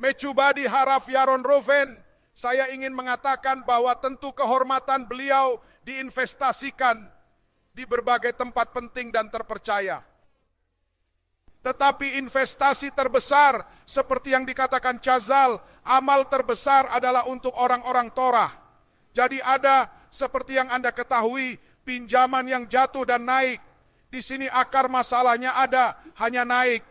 Mecubadi haraf Yaron Roven, saya ingin mengatakan bahwa tentu kehormatan beliau diinvestasikan di berbagai tempat penting dan terpercaya. Tetapi investasi terbesar, seperti yang dikatakan Chazal, amal terbesar adalah untuk orang-orang Torah. Jadi ada, seperti yang Anda ketahui, pinjaman yang jatuh dan naik. Di sini akar masalahnya ada, hanya naik.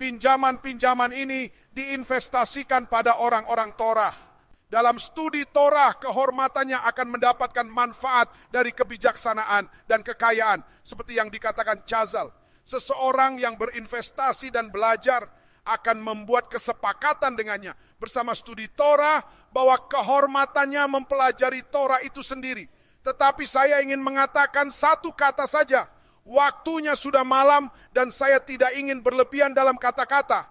Pinjaman-pinjaman ini diinvestasikan pada orang-orang Torah. Dalam studi Torah, kehormatannya akan mendapatkan manfaat dari kebijaksanaan dan kekayaan. Seperti yang dikatakan Chazal. Seseorang yang berinvestasi dan belajar akan membuat kesepakatan dengannya bersama studi Torah bahwa kehormatannya mempelajari Torah itu sendiri. Tetapi saya ingin mengatakan satu kata saja. Waktunya sudah malam dan saya tidak ingin berlebihan dalam kata-kata.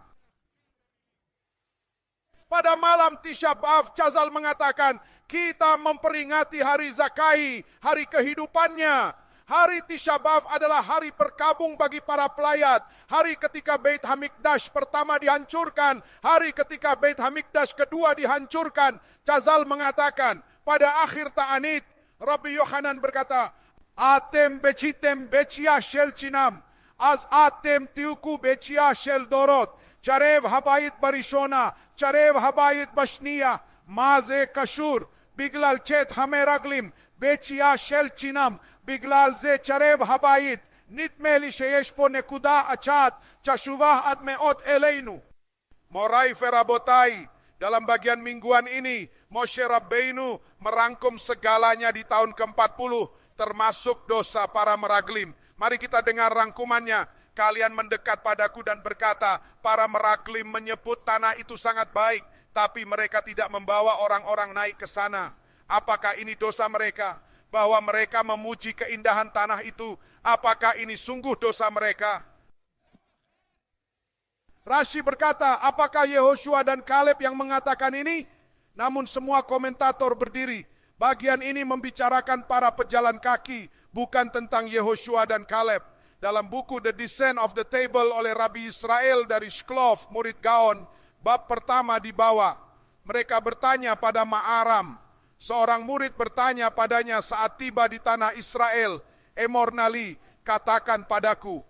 Pada malam Tisha B'Av, Chazal mengatakan, kita memperingati hari Zakai, hari kehidupannya. Hari Tisha B'Av adalah hari berkabung bagi para pelayat. Hari ketika Beit Hamikdash pertama dihancurkan. Hari ketika Beit Hamikdash kedua dihancurkan. Chazal mengatakan, pada akhir Ta'anit, Rabbi Yohanan berkata, Atem bechitem bechia shel chinam, az atem tiuku bechia shel dorot, charev habayit barishona, charev habayit bashniya, maze kashur, biglal chet hameraglim, bechia shel chinam, biglal ze charev habayit, nitme li sheyesh po nekuda achat, chashuvah ad meot eleinu. Morai verabotai, dalam bagian mingguan ini, Moshe Rabbeinu merangkum segalanya di tahun ke-40, termasuk dosa para meraglim. Mari kita dengar rangkumannya. Kalian mendekat padaku dan berkata, para meraglim menyebut tanah itu sangat baik, tapi mereka tidak membawa orang-orang naik ke sana. Apakah ini dosa mereka? Bahwa mereka memuji keindahan tanah itu, apakah ini sungguh dosa mereka? Rashi berkata, apakah Yehoshua dan Kaleb yang mengatakan ini? Namun semua komentator berdiri. Bagian ini membicarakan para pejalan kaki, bukan tentang Yehoshua dan Kaleb. Dalam buku The Descent of the Table oleh Rabbi Israel dari Shklov, murid Gaon, bab pertama dibawa. Mereka bertanya pada Ma'aram. Seorang murid bertanya padanya saat tiba di tanah Israel, Emor Nali, katakan padaku,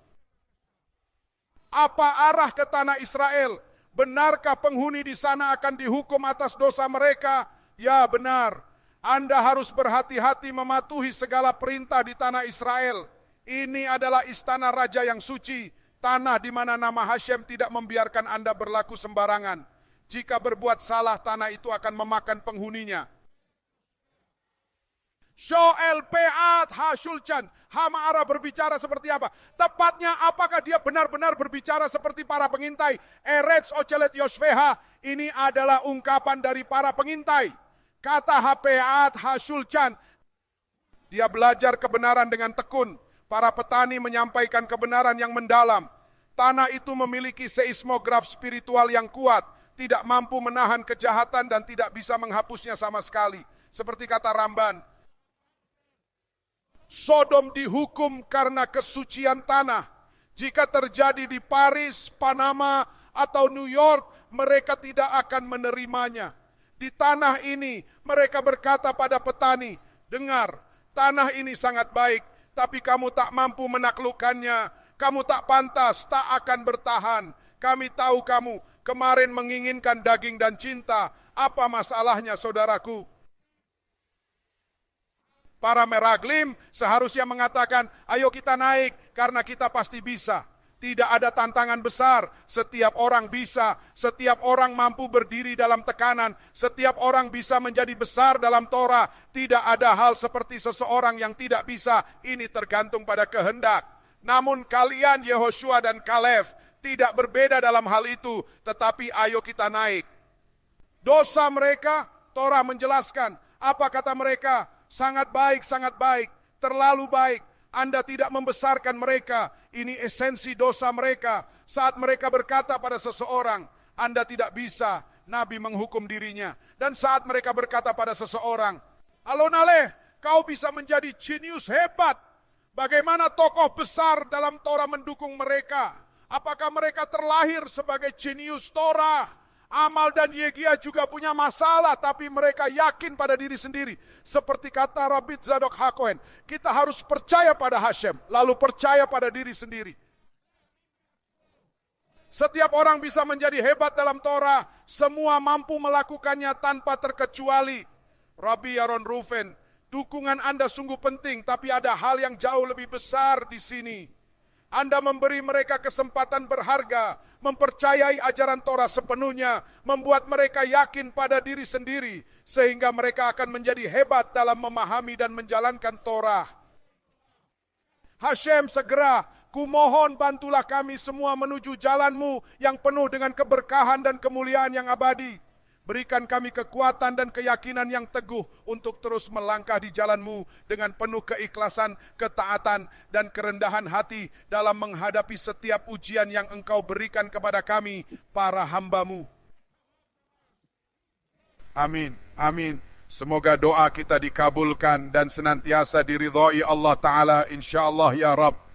apa arah ke tanah Israel? Benarkah penghuni di sana akan dihukum atas dosa mereka? Ya, benar. Anda harus berhati-hati mematuhi segala perintah di tanah Israel. Ini adalah istana raja yang suci, tanah di mana nama Hashem tidak membiarkan Anda berlaku sembarangan. Jika berbuat salah, tanah itu akan memakan penghuninya. Shoel Pe'at Hashulchan, Hama'ara berbicara seperti apa? Tepatnya apakah dia benar-benar berbicara seperti para pengintai? Eretz Ocelet Yoshveha, ini adalah ungkapan dari para pengintai. Kata Hapeat Hashulchan, dia belajar kebenaran dengan tekun. Para petani menyampaikan kebenaran yang mendalam. Tanah itu memiliki seismograf spiritual yang kuat, tidak mampu menahan kejahatan dan tidak bisa menghapusnya sama sekali. Seperti kata Ramban, Sodom dihukum karena kesucian tanah. Jika terjadi di Paris, Panama, atau New York, mereka tidak akan menerimanya. Di tanah ini mereka berkata pada petani, dengar, tanah ini sangat baik, tapi kamu tak mampu menaklukkannya, kamu tak pantas, tak akan bertahan. Kami tahu kamu kemarin menginginkan daging dan cinta, apa masalahnya saudaraku? Para meraglim seharusnya mengatakan, ayo kita naik karena kita pasti bisa. Tidak ada tantangan besar, setiap orang bisa, setiap orang mampu berdiri dalam tekanan, setiap orang bisa menjadi besar dalam Torah. Tidak ada hal seperti seseorang yang tidak bisa, ini tergantung pada kehendak. Namun kalian Yehoshua dan Kaleb tidak berbeda dalam hal itu, tetapi ayo kita naik. Dosa mereka, Torah menjelaskan, apa kata mereka? Sangat baik, terlalu baik. Anda tidak membesarkan mereka. Ini esensi dosa mereka. Saat mereka berkata pada seseorang, Anda tidak bisa, Nabi menghukum dirinya. Dan saat mereka berkata pada seseorang, Alonale, kau bisa menjadi jenius hebat. Bagaimana tokoh besar dalam Torah mendukung mereka? Apakah mereka terlahir sebagai jenius Torah? Amal dan Yegia juga punya masalah, tapi mereka yakin pada diri sendiri. Seperti kata Rabbi Zadok Hakohen, kita harus percaya pada Hashem, lalu percaya pada diri sendiri. Setiap orang bisa menjadi hebat dalam Torah, semua mampu melakukannya tanpa terkecuali. Rabbi Yaron Ruven, dukungan Anda sungguh penting, tapi ada hal yang jauh lebih besar di sini. Anda memberi mereka kesempatan berharga, mempercayai ajaran Torah sepenuhnya, membuat mereka yakin pada diri sendiri, sehingga mereka akan menjadi hebat dalam memahami dan menjalankan Torah. Hashem, segera, kumohon bantulah kami semua menuju jalan-Mu yang penuh dengan keberkahan dan kemuliaan yang abadi. Berikan kami kekuatan dan keyakinan yang teguh untuk terus melangkah di jalan-Mu dengan penuh keikhlasan, ketaatan, dan kerendahan hati dalam menghadapi setiap ujian yang Engkau berikan kepada kami, para hamba-Mu. Amin, amin. Semoga doa kita dikabulkan dan senantiasa diridhai Allah Ta'ala, insyaAllah ya Rabb.